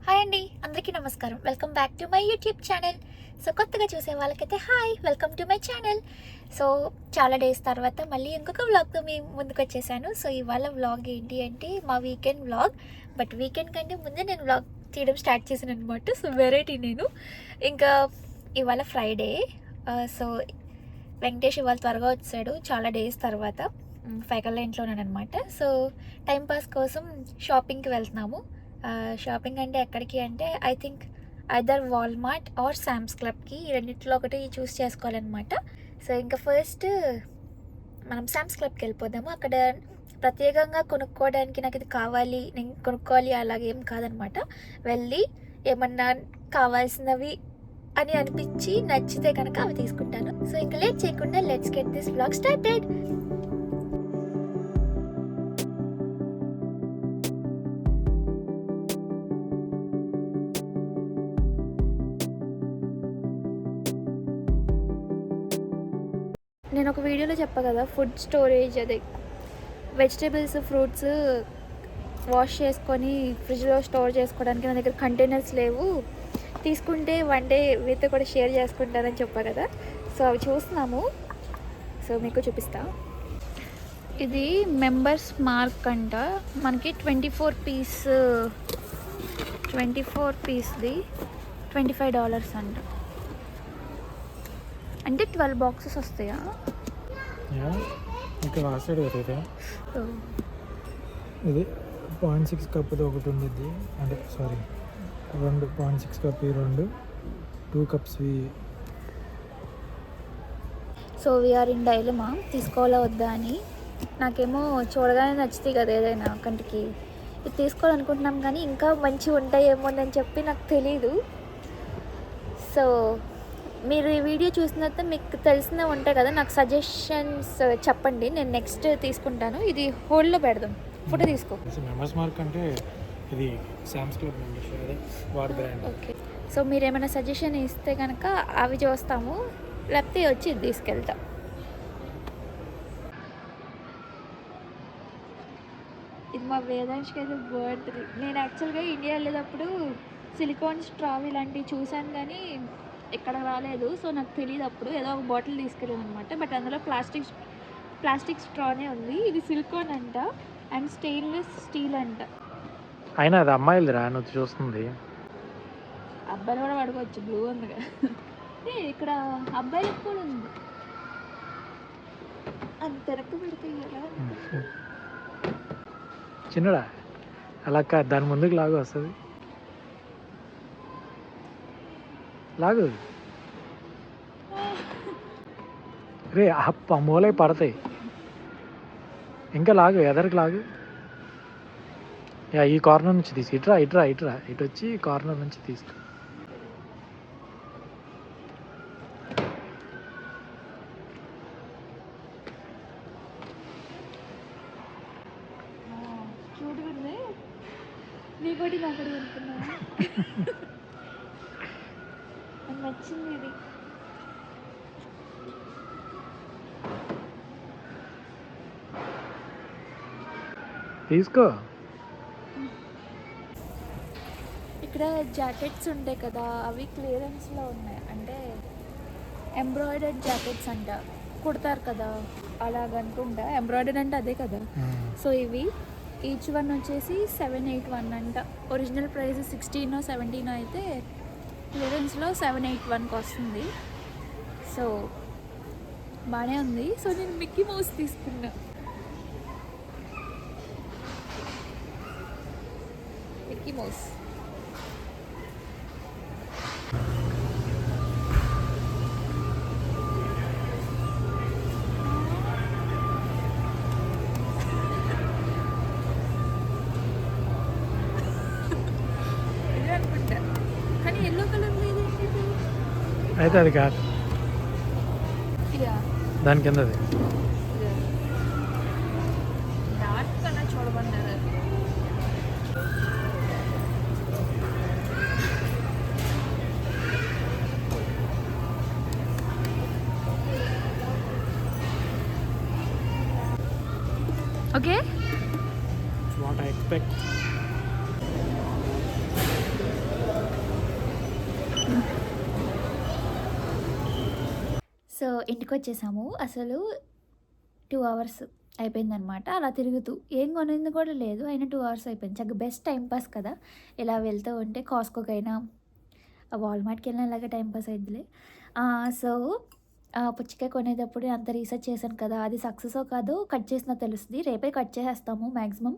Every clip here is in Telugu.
హాయ్ అండి, అందరికీ నమస్కారం. Welcome back to my YouTube channel. So కొత్తగా చూసే వాళ్ళకైతే hi, welcome to my channel. So చాలా డేస్ తర్వాత మళ్ళీ ఇంకొక వ్లాగ్తో మీ ముందుకు వచ్చేసాను. సో ఇవాళ వ్లాగ్ ఏంటి అంటే మా వీకెండ్ వ్లాగ్. బట్ వీకెండ్ కంటే ముందే నేను వ్లాగ్ తీయడం స్టార్ట్ చేశాను అనమాట. సో వెరైటీ నేను ఇంకా ఇవాళ ఫ్రైడే. సో వెంకటేష్ ఇవాళ త్వరగా వచ్చాడు చాలా డేస్ తర్వాత. 5 కల్లా ఇంట్లో ఉన్నాను అనమాట. సో టైంపాస్ కోసం షాపింగ్కి వెళ్తున్నాము. షాపింగ్ అంటే ఎక్కడికి అంటే I think either Walmart or Sam's క్లబ్కి, ఈ రెండింటిలో ఒకటి చూస్ చేసుకోవాలన్నమాట. సో ఇంకా ఫస్ట్ మనం శామ్స్ క్లబ్కి వెళ్ళిపోదాము. అక్కడ ప్రత్యేకంగా కొనుక్కోవడానికి నాకు ఇది కావాలి, నేను కొనుక్కోవాలి అలాగేం కాదనమాట. వెళ్ళి ఏమన్నా కావాల్సినవి అని అనిపించి నచ్చితే కనుక అవి తీసుకుంటాను. సో ఇంకా లేట్ చేయకుండా let's get this vlog started. నేను ఒక వీడియోలో చెప్పా కదా, ఫుడ్ స్టోరేజ్, అదే వెజిటేబుల్స్ ఫ్రూట్స్ వాష్ చేసుకొని ఫ్రిడ్జ్లో స్టోర్ చేసుకోవడానికి నా దగ్గర కంటైనర్స్ లేవు, తీసుకుంటే వన్ డే మీతో కూడా షేర్ చేసుకుంటానని చెప్పా కదా. సో అవి చూస్తున్నాము. సో మీకు చూపిస్తా. ఇది మెంబర్స్ మార్క్ అంట. మనకి 24 పీస్ది $25 అంట. అంటే 12 బాక్సెస్ వస్తాయా? ఇంకా రాసాడు కదా. ఇది 0.6 కప్ది ఒకటి ఉండిద్ది, అంటే సారీ 2.6 కప్, 2 కప్స్వి. సో వీఆర్ ఇన్ డైలమా, తీసుకోవాలా వద్దా అని. నాకేమో చూడగానే నచ్చుతాయి కదా ఏదైనా కంటికి, ఇది తీసుకోవాలనుకుంటున్నాం కానీ ఇంకా మంచిగా ఉంటాయేమో అని చెప్పి నాకు తెలీదు. సో మీరు ఈ వీడియో చూసిన తర్వాత మీకు తెలిసినవి ఉంటాయి కదా, నాకు సజెషన్స్ చెప్పండి, నేను నెక్స్ట్ తీసుకుంటాను. ఇది హోల్డ్లో పెడదాం, ఫోటో తీసుకో. మెంబర్స్ మార్క్ అంటే ఇది శామ్స్ క్లబ్ మెంబర్షిప్, అదే వార్ బ్రాండ్. ఓకే. సో మీరు ఏమైనా సజెషన్ ఇస్తే కనుక అవి చూస్తాము, లేకపోతే వచ్చి ఇది తీసుకెళ్తాం. ఇది మా వేదాంశకి అయితే బర్త్డే. నేను యాక్చువల్గా ఇండియా వెళ్ళేటప్పుడు సిలికాన్ స్ట్రావ్ ఇలాంటివి చూశాను కానీ ఇక్కడ రాలేదు. సో నాకు తెలియదు, అప్పుడు ఏదో ఒక బాటిల్ తీసుకెళ్ళాను అనమాట. బట్ అందులో ప్లాస్టిక్ స్ట్రానే ఉంది. ఇది సిలికాన్ అంట అండ్ స్టెయిన్లెస్ స్టీల్ అంట. అయినా అది అమ్మాయిలు రా, నువ్వు చూస్తుంది. అబ్బాయిలు కూడా పడుకోవచ్చు, బ్లూ ఉంది కదా. ఇక్కడ అబ్బాయిలకు కూడా ఉంది. అంత తెరక పెడితే ఎలా చిన్నడా అలా దాని ముందుకు లాగు వస్తుంది, లాగు రే, ఆ మూలై పడతాయి. ఇంకా లాగు, ఎదరికి లాగు. ఈ కార్నర్ నుంచి తీసి ఇట్రా ఇటు వచ్చి కార్నర్ నుంచి తీసుకో. చూడుకుంది నీ బడి నా బడి అనుకున్నా. నచ్చింది ఇది. తీసుకో. ఇక్కడ జాకెట్స్ ఉంటాయి కదా, అవి క్లియరెన్స్లో ఉన్నాయి. అంటే ఎంబ్రాయిడర్డ్ జాకెట్స్ అంట, కుడతారు కదా అలాగనుకుంటా. ఎంబ్రాయిడరీ అంటే అదే కదా. సో ఇవి ఈచ్ వన్ వచ్చేసి 781 అంట. ఒరిజినల్ ప్రైస్ 16 or 17 అయితే క్లియరెన్స్లో 781కి వస్తుంది. సో బాగానే ఉంది. సో నేను మిక్కీ మౌస్ తీసుకున్నా. మిక్కీ మౌస్ ఇది అనుకుంటా, కానీ ఎల్లో కలర్ లేదు. అయితే అది కాదు, దాని కిందది. డార్క్ కన్నా చూడమన్నారు. Okay, what I expect. So ఇంటికి వచ్చేసాము. అసలు 2 అవర్స్ అయిపోయిందనమాట. అలా తిరుగుతూ ఏం కొనింది కూడా లేదు. అయినా 2 అవర్స్ అయిపోయింది. చక్కగా బెస్ట్ టైం పాస్ కదా! ఇలా వెళ్తూ ఉంటే కాస్ట్‌కోకైనా వాల్మార్ట్‌కి వెళ్ళినా ఇలాగే టైం పాస్ అయిద్దిలే. సో పుచ్చకాయ కొనేటప్పుడు అంత రీసెర్చ్ చేశాను కదా! అది సక్సెసో కాదో కట్ చేసినా తెలుస్తది. రేపే కట్ చేసేస్తాము మాక్సిమం.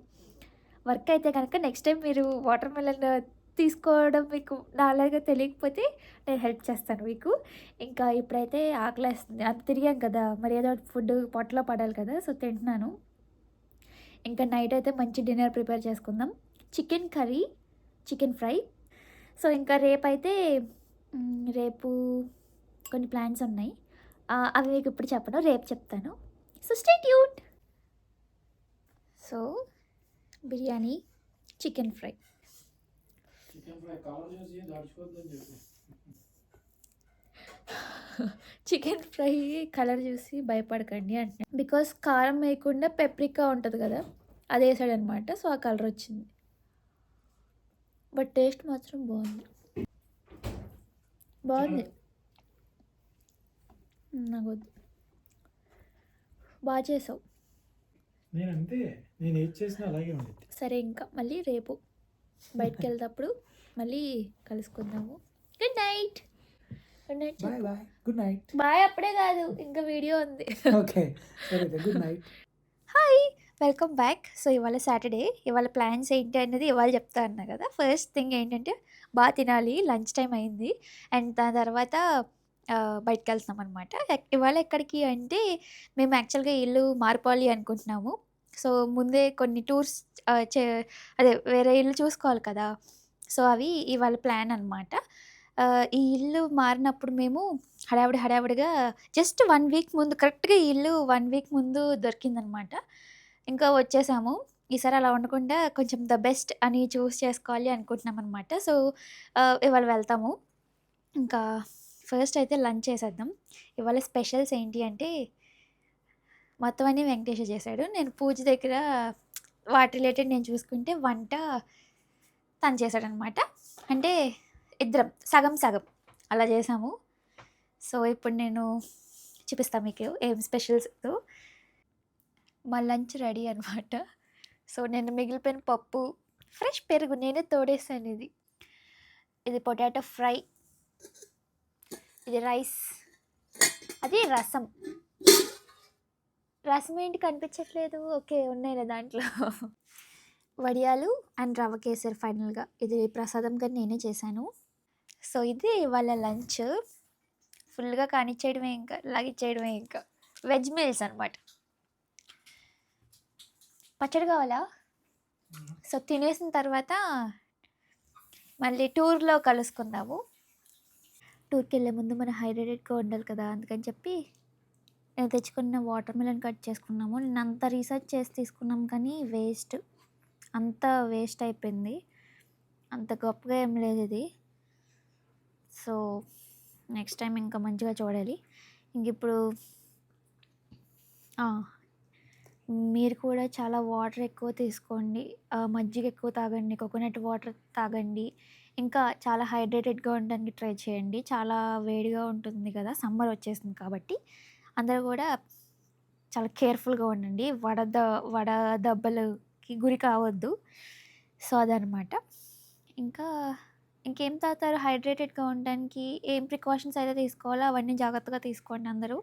వర్క్ అయితే కనుక నెక్స్ట్ టైం మీరు వాటర్ మెలన్ తీసుకోవడం మీకు నాలాగా తెలియకపోతే నేను హెల్ప్ చేస్తాను మీకు. ఇంకా ఇప్పుడైతే ఆకలేస్తుంది. అంత తిరిగాం కదా! మరి ఏదో ఫుడ్ పొట్టలో పడాలి కదా! సో తింటున్నాను. ఇంకా నైట్ అయితే మంచి డిన్నర్ ప్రిపేర్ చేసుకుందాం. Chicken curry, chicken fry. So ఇంకా రేపైతే రేపు కొన్ని ప్లాన్స్ ఉన్నాయి. అవి మీకు ఇప్పుడు చెప్పను, రేపు చెప్తాను. So stay tuned. So biryani, chicken fry. Chicken fry colour చూసి భయపడకండి అంటే బికాస్ కారం వేయకుండా పెప్రికా ఉంటుంది కదా, అది వేసాడనమాట. సో ఆ కలర్ వచ్చింది. బట్ టేస్ట్ మాత్రం బాగుంది. బాగుంది. నాకు వద్దు. బాగా చేసావు. నేనంతే, నేను ఏది చేసినా అలాగే ఉండేది. సరే ఇంకా మళ్ళీ రేపు బయటకు వెళ్తేప్పుడు మళ్ళీ కలుసుకుందాము. Good night. Good night. Bye bye, good night. Bye అప్పుడే కాదు, ఇంకా వీడియో ఉంది. ఓకే సరే, good night. Hi, welcome back. So ఇవాళ సాటర్డే. ఇవాళ ప్లాన్స్ ఏంటి అనేది ఇవాళ చెప్తా అన్నా కదా. ఫస్ట్ థింగ్ ఏంటంటే బాగా తినాలి, లంచ్ టైం అయింది. అండ్ దాని తర్వాత బయటకు వెళ్తున్నాం అనమాట. ఇవాళ ఎక్కడికి అంటే మేము యాక్చువల్గా ఇల్లు మారిపోవాలి అనుకుంటున్నాము. సో ముందే కొన్ని టూర్స్ అదే వేరే ఇల్లు చూసుకోవాలి కదా. సో అవి ఇవాళ ప్లాన్ అనమాట. ఈ ఇల్లు మారినప్పుడు మేము హడావిడిగా జస్ట్ 1 వీక్ ముందు, కరెక్ట్గా ఈ ఇల్లు 1 వీక్ ముందు దొరికిందనమాట. ఇంకా వచ్చేసాము. ఈసారి అలా ఉండకుండా కొంచెం ద బెస్ట్ అని చూస్ చేసుకోవాలి అనుకుంటున్నాం అనమాట. సో ఇవాళ వెళ్తాము. ఇంకా ఫస్ట్ అయితే లంచ్ చేసేద్దాం. ఇవాళ స్పెషల్స్ ఏంటి అంటే మొత్తం అన్నీ వెంకటేష్ చేశాడు. నేను పూజ దగ్గర వాటి రిలేటెడ్ నేను చూసుకుంటే వంట తను చేశాడనమాట. అంటే ఇద్దరం సగం సగం అలా చేసాము. సో ఇప్పుడు నేను చూపిస్తాను మీకు ఏం స్పెషల్స్. మా లంచ్ రెడీ అనమాట. సో నేను మిగిలిపోయిన పప్పు, ఫ్రెష్ పెరుగు నేనే తోడేసాను. ఇది పొటాటో ఫ్రై, ఇది రైస్, అది రసం. రసం ఏంటి కనిపించట్లేదు? ఓకే ఉన్నాయిలే దాంట్లో. వడియాలు అండ్ రవ్వ కేసరి ఫైనల్గా. ఇది ప్రసాదంగా నేనే చేశాను. సో ఇది వాళ్ళ లంచ్. ఫుల్గా కానిచ్చేయడమే, ఇంకా లాగిచ్చేయడమే. ఇంకా వెజ్ మీల్స్ అనమాట. పచ్చడి కావాలా? సో తినేసిన తర్వాత మళ్ళీ టూర్లో కలుసుకుందాము. టూర్కి వెళ్ళే ముందు మనం హైడ్రేటెడ్గా ఉండాలి కదా, అందుకని చెప్పి నేను తెచ్చుకున్న వాటర్ మిలన్ కట్ చేసుకున్నాము. నేను అంత రీసెర్చ్ చేసి తీసుకున్నాం కానీ అంత వేస్ట్ అయిపోయింది. అంత గొప్పగా ఏం లేదు ఇది. సో నెక్స్ట్ టైం ఇంకా మంచిగా చూడాలి. ఇంక ఇప్పుడు మీరు కూడా చాలా వాటర్ ఎక్కువ తీసుకోండి, మజ్జిగ ఎక్కువ తాగండి, కోకోనట్ వాటర్ తాగండి. ఇంకా చాలా హైడ్రేటెడ్గా ఉండడానికి ట్రై చేయండి. చాలా వేడిగా ఉంటుంది కదా, సమ్మర్ వచ్చేసింది కాబట్టి అందరూ కూడా చాలా కేర్ఫుల్గా ఉండండి. వడ దెబ్బలకి గురి కావద్దు. సో అదనమాట. ఇంకేం తాగుతారు? హైడ్రేటెడ్గా ఉండడానికి ఏం ప్రికాషన్స్ అయితే తీసుకోవాలో అవన్నీ జాగ్రత్తగా తీసుకోండి అందరూ.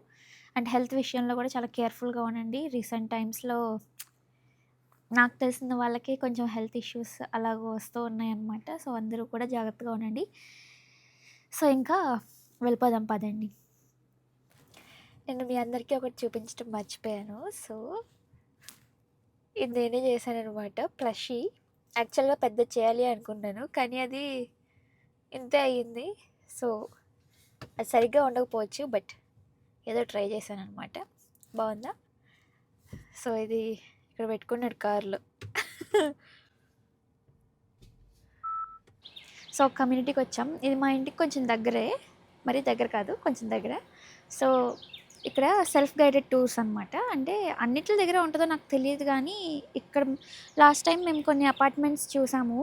అండ్ హెల్త్ విషయంలో కూడా చాలా కేర్ఫుల్గా ఉండండి. రీసెంట్ టైమ్స్లో నాకు తెలిసిన వాళ్ళకి కొంచెం హెల్త్ ఇష్యూస్ అలాగ వస్తూ ఉన్నాయన్నమాట. సో అందరూ కూడా జాగ్రత్తగా ఉండండి. సో ఇంకా వెళ్ళిపోదాం పదండి. నేను మీ అందరికీ ఒకటి చూపించడం మర్చిపోయాను. సో ఇది నేనే చేశాను అనమాట. ప్లషీ యాక్చువల్గా పెద్ద చేయాలి అనుకున్నాను, కానీ అది ఇంతే అయ్యింది. సో అది సరిగ్గా ఉండకపోవచ్చు, బట్ ఏదో ట్రై చేశాను అనమాట. బాగుందా? సో ఇది ఇక్కడ పెట్టుకున్నాడు కార్లో. సో కమ్యూనిటీకి వచ్చాం. ఇది మా ఇంటికి కొంచెం దగ్గరే, మరీ దగ్గర కాదు, కొంచెం దగ్గర. సో ఇక్కడ సెల్ఫ్ గైడెడ్ టూర్స్ అనమాట. అంటే అన్నిటి దగ్గర ఉంటుందో నాకు తెలియదు, కానీ ఇక్కడ లాస్ట్ టైం మేము కొన్ని అపార్ట్మెంట్స్ చూసాము,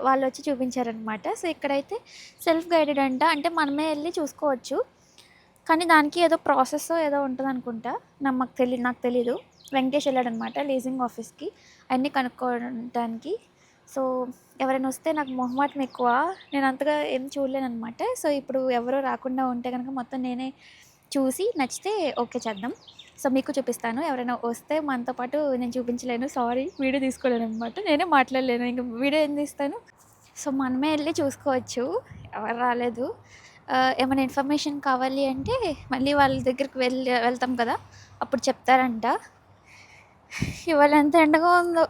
వాళ్ళు వచ్చి చూపించారనమాట. సో ఇక్కడైతే సెల్ఫ్ గైడెడ్ అంట, అంటే మనమే వెళ్ళి చూసుకోవచ్చు. కానీ దానికి ఏదో ప్రాసెస్ ఏదో ఉంటుంది అనుకుంటా, నాకు తెలీదు. వెంకటేష్ వెళ్ళాడనమాట లీజింగ్ ఆఫీస్కి అన్నీ కనుక్కోవడానికి. సో ఎవరైనా వస్తే నాకు మొహమాటం ఎక్కువ, నేను అంతగా ఏం చూడలేను అనమాట. సో ఇప్పుడు ఎవరో రాకుండా ఉంటే కనుక మొత్తం నేనే చూసి నచ్చితే ఓకే చేద్దాం. సో మీకు చూపిస్తాను. ఎవరైనా వస్తే మనతో పాటు నేను చూపించలేను, సారీ, వీడియో తీసుకోలేను అనమాట, నేనే మాట్లాడలేను, ఇంకా వీడియో ఏం తీస్తాను. సో మనమే వెళ్ళి చూసుకోవచ్చు, ఎవరు రాలేదు. ఏమైనా ఇన్ఫర్మేషన్ కావాలి అంటే మళ్ళీ వాళ్ళ దగ్గరికి వెళ్తాం కదా, అప్పుడు చెప్తారంట. ఇవాళ ఎంత ఎండగా ఉందో,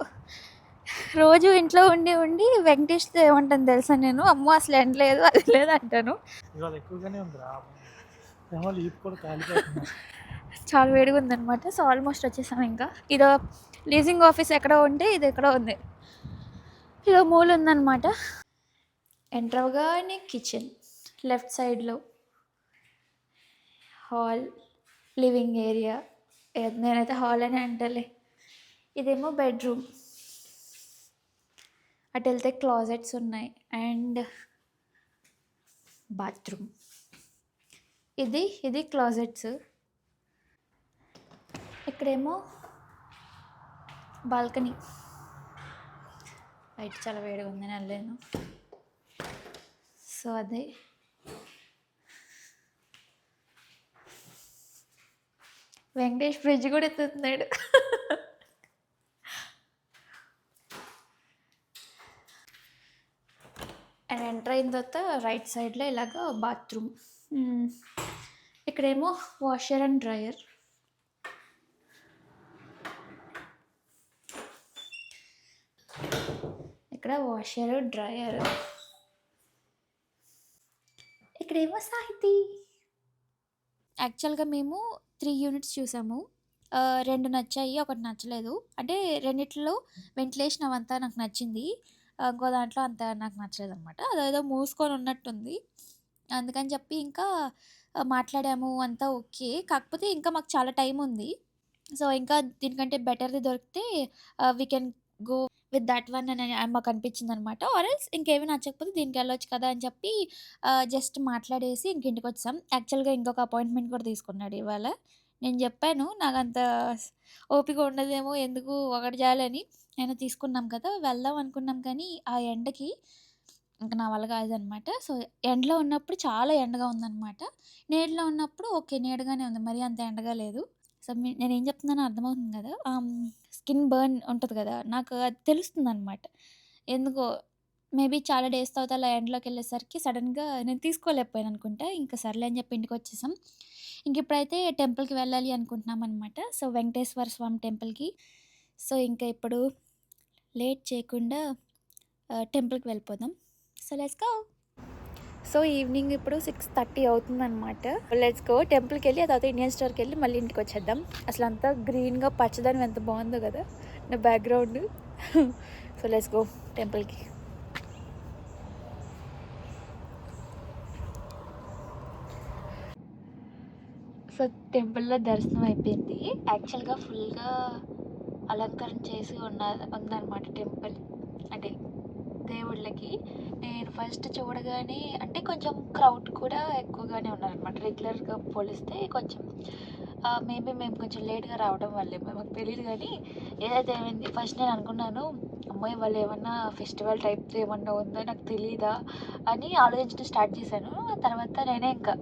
రోజు ఇంట్లో ఉండి ఉండి వెంకటేష్తో ఏమంటాను తెలుసా నేను, అమ్మో అసలు ఎండ లేదు అది లేదు అంటాను. ఇవాళ ఎక్కువగానే ఉందిరా, ఏమో లీప్ కూడా కాలిపోతుంది. చాలా వేడిగా ఉందన్నమాట. సో ఆల్మోస్ట్ వచ్చేసాం. ఇంకా ఇదో లీజింగ్ ఆఫీస్ ఎక్కడో ఉంటే ఇది ఎక్కడో ఉంది, ఇదో మూల ఉందన్నమాట. ఎంటర్ అవగానే కిచెన్, లెఫ్ట్ సైడ్లో హాల్, లివింగ్ ఏరియా, నేనైతే హాల్ అని అంటలే, ఇదేమో బెడ్రూమ్. అటు వెళ్తే క్లాజెట్స్ ఉన్నాయి అండ్ బాత్రూమ్. ఇది క్లాజెట్స్. ఇక్కడేమో బాల్కనీ. బయట చాలా వేడిగా ఉందని వెళ్ళాను. సో అదే వెంకటేష్ ఫ్రిడ్జ్ కూడా ఎత్తుతున్నాడు. అండ్ ఎంటర్ అయిన తర్వాత రైట్ సైడ్లో ఇలాగ బాత్రూమ్. ఇక్కడేమో వాషర్ అండ్ డ్రయర్. ఇక్కడ వాషర్ డ్రయర్. ఇక్కడేమో సాహితీ. యాక్చువల్గా మేము 3 యూనిట్స్ చూసాము. 2 నచ్చాయి, ఒకటి నచ్చలేదు. అంటే రెండిట్లో వెంటిలేషన్ అవంతా నాకు నచ్చింది, ఇంకో దాంట్లో అంత నాకు నచ్చలేదు అనమాట. అదేదో మూసుకొని ఉన్నట్టుంది. అందుకని చెప్పి ఇంకా మాట్లాడాము, అంతా ఓకే. కాకపోతే ఇంకా మాకు చాలా టైం ఉంది. సో ఇంకా దీనికంటే బెటర్ది దొరికితే we can go with that one అని మాకు అనిపించింది అనమాట. ఆర్ఎల్స్ ఇంకేమీ నచ్చకపోతే దీనికి వెళ్ళొచ్చు కదా అని చెప్పి జస్ట్ మాట్లాడేసి ఇంక ఇంటికి వచ్చాం. యాక్చువల్గా ఇంకొక అపాయింట్మెంట్ కూడా తీసుకున్నాడు ఇవాళ. నేను చెప్పాను నాకు అంత ఓపిక ఉండదేమో, ఎందుకు ఒకటి చాలని. అయినా తీసుకున్నాం కదా, వెళ్దాం అనుకున్నాం. కానీ ఆ ఎండకి ఇంకా నా వల్ల కాదనమాట. సో ఎండలో ఉన్నప్పుడు చాలా ఎండగా ఉందన్నమాట, నీడలో ఉన్నప్పుడు ఓకే నీడగానే ఉంది, మరీ అంత ఎండగా లేదు. సో నేనేం చెప్తున్నానో అర్థమవుతుంది కదా. స్కిన్ బర్న్ ఉంటుంది కదా, నాకు అది తెలుస్తుంది అనమాట. ఎందుకో మేబీ చాలా డేస్ తర్వాత అలా ఎండలోకి వెళ్ళేసరికి సడన్గా నేను తీసుకోలేకపోయాను అనుకుంటా. ఇంకా సర్లే అని చెప్పి ఇంటికి వచ్చేసాం. ఇంక ఇప్పుడైతే టెంపుల్కి వెళ్ళాలి అనుకుంటున్నాం అనమాట. సో వెంకటేశ్వర స్వామి టెంపుల్కి. సో ఇంకా ఇప్పుడు లేట్ చేయకుండా టెంపుల్కి వెళ్ళిపోదాం. So let's go. So evening ఇప్పుడు 6:30 అవుతుందన్నమాట. Let's go. టెంపుల్కి వెళ్ళి ఆ తర్వాత ఇండియన్ స్టోర్కి వెళ్ళి మళ్ళీ ఇంటికి వచ్చేద్దాం. అసలు అంతా గ్రీన్గా పచ్చదనం ఎంత బాగుందో కదా నా బ్యాక్గ్రౌండ్. సో లెట్స్ గో టెంపుల్కి. సో టెంపుల్లో దర్శనం అయిపోయింది. యాక్చువల్గా ఫుల్గా అలంకరణ చేసి ఉందన్నమాట టెంపుల్, అంటే దేవుళ్ళకి. నేను ఫస్ట్ చూడగానే అంటే కొంచెం క్రౌడ్ కూడా ఎక్కువగానే ఉన్నారనమాట, రెగ్యులర్గా పోలిస్తే. కొంచెం మేబీ మేము కొంచెం లేట్గా రావడం వల్లే మాకు తెలియదు. కానీ ఏదైతే ఏమైంది, ఫస్ట్ నేను అనుకున్నాను అమ్మాయి వాళ్ళు ఏమన్నా ఫెస్టివల్ టైప్ ఏమన్నా ఉందో నాకు తెలియదా అని ఆలోచించడం స్టార్ట్ చేశాను. తర్వాత నేనే ఇంకా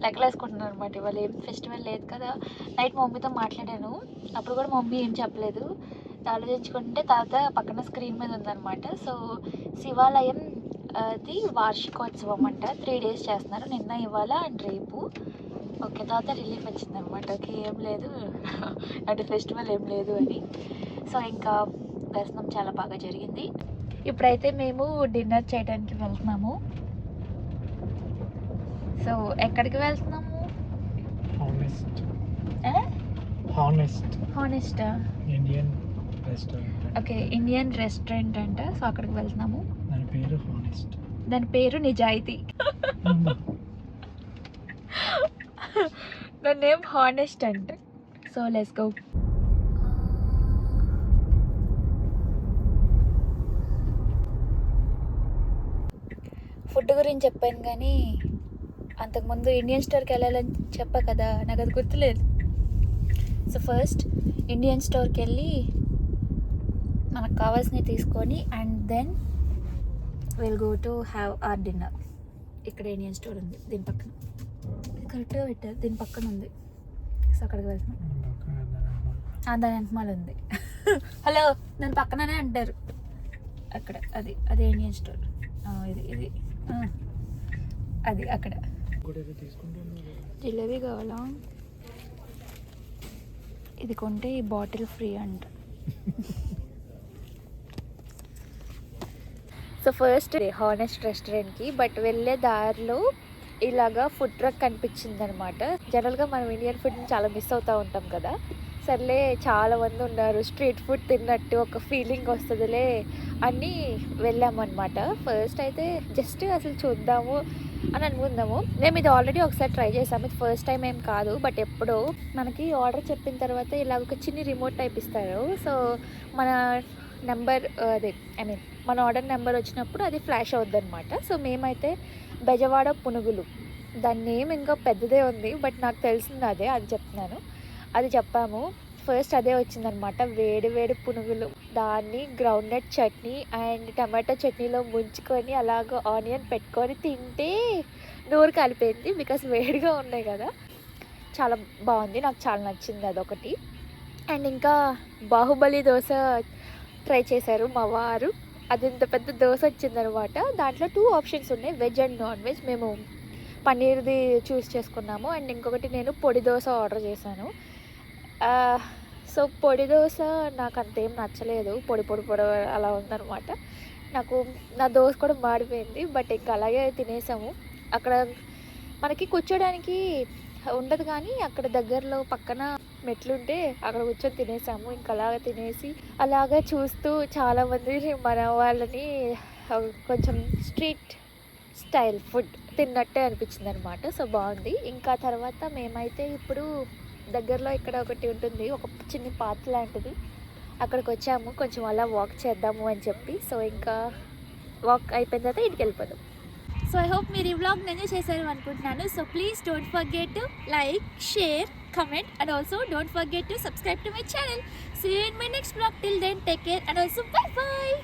లెక్కలేసుకుంటున్నాను అనమాట, ఇవాళ ఏం ఫెస్టివల్ లేదు కదా. నైట్ మమ్మీతో మాట్లాడాను, అప్పుడు కూడా మమ్మీ ఏం చెప్పలేదు. ఆలోచించుకుంటే తర్వాత పక్కన స్క్రీన్ మీద ఉందన్నమాట. సో శివాలయం అది వార్షికోత్సవం అంట, 3 days చేస్తున్నారు, నిన్న ఇవాళ అండ్ రేపు. ఓకే, తర్వాత రిలీఫ్ వచ్చిందనమాట. ఓకే ఏం లేదు అంటే ఫెస్టివల్ ఏం లేదు అని. సో ఇంకా దర్శనం చాలా బాగా జరిగింది. ఇప్పుడైతే మేము డిన్నర్ చేయడానికి వెళ్తున్నాము. సో ఎక్కడికి వెళ్తున్నాము? Honest Indian restaurant. Okay, Indian restaurant అంట. సో అక్కడికి వెళ్తున్నాము. దాని పేరు హానెస్ట్. దాని పేరు నిజాయితీ. దాని నేమ్ హానెస్ట్ అంట. So let's go. ఫుడ్ గురించి చెప్పాను కానీ అంతకుముందు ఇండియన్ స్టోర్కి వెళ్ళాలని చెప్పా కదా, నాకు అది గుర్తులేదు. సో ఫస్ట్ ఇండియన్ స్టోర్కి వెళ్ళి మనకు కావాల్సినవి తీసుకొని and then will go to have or dinner. ఇక్కడ ఇండియన్ స్టోర్ ఉంది దీని పక్కన, కరెక్ట్గా పెట్టారు, దీని పక్కన ఉంది. సో అక్కడికి వెళ్తున్నాం. దాని వెనకమాల ఉంది. హలో, దాని పక్కననే అంటారు అక్కడ. అది ఇండియన్ స్టోర్. ఇది అది అక్కడ. జిలేబీ కావాలా? ఇది కొంటే ఈ బాటిల్ ఫ్రీ అంట. సో ఫస్ట్ హానెస్ట్ రెస్టారెంట్కి బట్ వెళ్ళే దారిలో ఇలాగా ఫుడ్ ట్రక్ కనిపించింది అనమాట. జనరల్గా మనం ఇండియన్ ఫుడ్ని చాలా మిస్ అవుతూ ఉంటాం కదా. సర్లే చాలా మంది ఉన్నారు, స్ట్రీట్ ఫుడ్ తిన్నట్టు ఒక ఫీలింగ్ వస్తుందిలే అని వెళ్ళామన్నమాట. ఫస్ట్ అయితే జస్ట్ అసలు చూద్దాము అని అనుకుందాము. మేము ఇది ఆల్రెడీ ఒకసారి ట్రై చేసాము, ఇది ఫస్ట్ టైం ఏం కాదు. బట్ ఎప్పుడో మనకి ఆర్డర్ చెప్పిన తర్వాత ఇలా ఒక చిన్ని రిమోట్ టైప్ ఇస్తారు. సో మన నెంబర్ మన ఆర్డర్ నెంబర్ వచ్చినప్పుడు అది ఫ్లాష్ అవుద్ది అనమాట. సో మేమైతే బెజవాడ పునుగులు, దాని నేమ్ ఇంకా పెద్దదే ఉంది బట్ నాకు తెలిసింది అదే, అది చెప్తున్నాను. అది చెప్పాము. ఫస్ట్ అదే వచ్చిందనమాట, వేడి వేడి పునుగులు. దాన్ని గ్రౌండ్నట్ చట్నీ అండ్ టమాటో చట్నీలో ముంచుకొని అలాగ ఆనియన్ పెట్టుకొని తింటే నోరు కలిపోయింది. బికాస్ వేడిగా ఉన్నాయి కదా, చాలా బాగుంది, నాకు చాలా నచ్చింది అదొకటి. అండ్ ఇంకా బాహుబలి దోశ ట్రై చేశారు మా వారు. అది ఇంత పెద్ద దోశ వచ్చిందనమాట. దాంట్లో 2 ఆప్షన్స్ ఉన్నాయి, వెజ్ అండ్ నాన్ వెజ్. మేము పన్నీర్ది చూస్ చేసుకున్నాము. అండ్ ఇంకొకటి నేను పొడి దోశ ఆర్డర్ చేశాను. సో పొడి దోశ నాకు అంతేం నచ్చలేదు, పొడి పొడి పొడి అలా ఉందనమాట. నా దోశ కూడా మాడిపోయింది. బట్ ఇంకా అలాగే తినేసాము. అక్కడ మనకి కూర్చోడానికి ఉండదు కానీ అక్కడ దగ్గరలో పక్కన మెట్లుంటే అక్కడ కూర్చొని తినేసాము. ఇంకా అలాగే తినేసి అలాగే చూస్తూ చాలామంది మన వాళ్ళని కొంచెం స్ట్రీట్ స్టైల్ ఫుడ్ తిన్నట్టే అనిపించింది అనమాట. సో బాగుంది. ఇంకా తర్వాత మేమైతే ఇప్పుడు దగ్గరలో ఇక్కడ ఒకటి ఉంటుంది, ఒక చిన్న పార్క్ లాంటిది, అక్కడికి వచ్చాము. కొంచెం అలా వాక్ చేద్దాము అని చెప్పి. సో ఇంకా వాక్ అయిపోయిన తర్వాత ఇంటికి వెళ్ళిపోదాం. సో ఐ హోప్ మీరు ఈ వ్లాగ్ని ఎంజాయ్ చేశారు అనుకుంటున్నాను. So please don't forget to like, share, comment and also don't forget to subscribe to my channel. See you in my next vlog. Till then, take care and also bye bye.